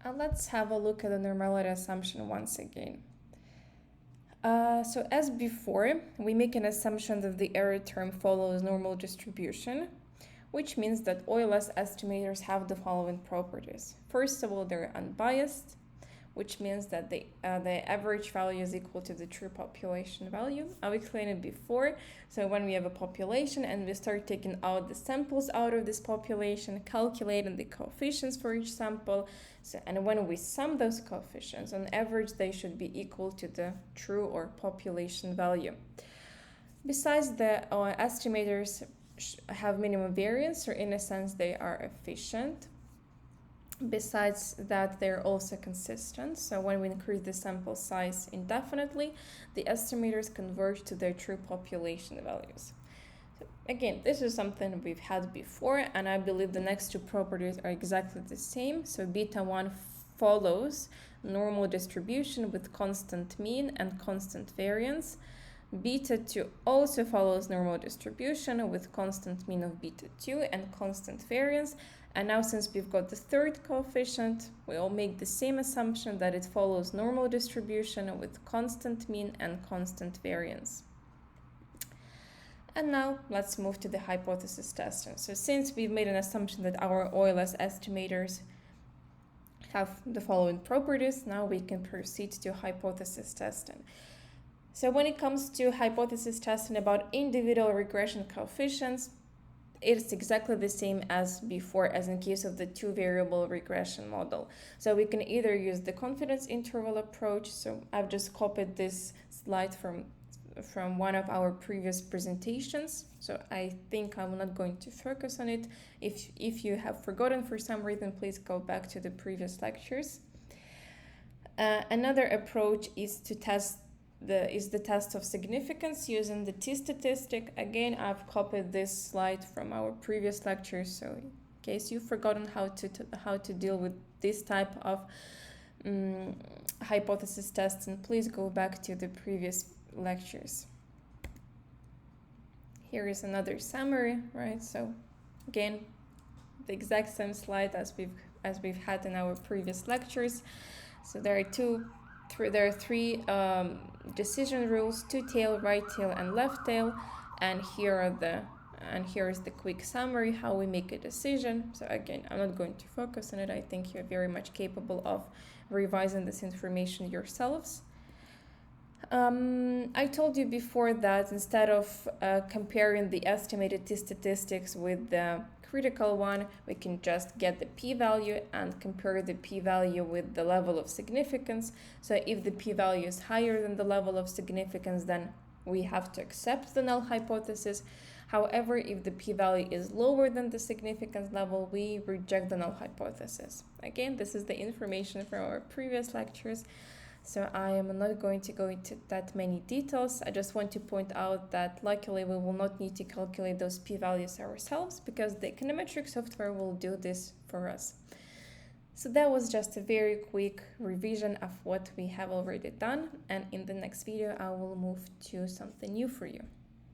Let's have a look at the normality assumption once again. So as before, we make an assumption that the error term follows normal distribution, which means that OLS estimators have the following properties. First of all, they're unbiased, which means that the average value is equal to the true population value. I've explained it before. So when we have a population and we start taking out the samples out of this population, calculating the coefficients for each sample, and when we sum those coefficients, on average they should be equal to the true or population value. Besides, the estimators have minimum variance, or in a sense they are efficient. Besides that, they're also consistent. So when we increase the sample size indefinitely, the estimators converge to their true population values. So again, this is something we've had before, and I believe the next two properties are exactly the same. So beta 1 follows normal distribution with constant mean and constant variance. Beta 2 also follows normal distribution with constant mean of beta 2 and constant variance. And now, since we've got the third coefficient, we all make the same assumption that it follows normal distribution with constant mean and constant variance. And now let's move to the hypothesis testing. So since we've made an assumption that our OLS estimators have the following properties, now we can proceed to hypothesis testing. So when it comes to hypothesis testing about individual regression coefficients, it's exactly the same as before, as in case of the two-variable regression model. So we can either use the confidence interval approach. So I've just copied this slide from one of our previous presentations. So I think I'm not going to focus on it. If you have forgotten for some reason, please go back to the previous lectures. Another approach is to test the test of significance using the t-statistic. Again, I've copied this slide from our previous lectures, so in case you've forgotten how to deal with this type of hypothesis testing, please go back to the previous lectures. Here is another summary, right? So again, the exact same slide as we've had in our previous lectures. So there are three decision rules: two tail, right tail, and left tail. And here is the quick summary how we make a decision. So again, I'm not going to focus on it. I think you're very much capable of revising this information yourselves. I told you before that instead of comparing the estimated t-statistics with the critical one, we can just get the p-value and compare the p-value with the level of significance. So if the p-value is higher than the level of significance, then we have to accept the null hypothesis. However, if the p-value is lower than the significance level, we reject the null hypothesis. Again, this is the information from our previous lectures, so I am not going to go into that many details. I just want to point out that luckily we will not need to calculate those p-values ourselves, because the econometric software will do this for us. So that was just a very quick revision of what we have already done, and in the next video I will move to something new for you.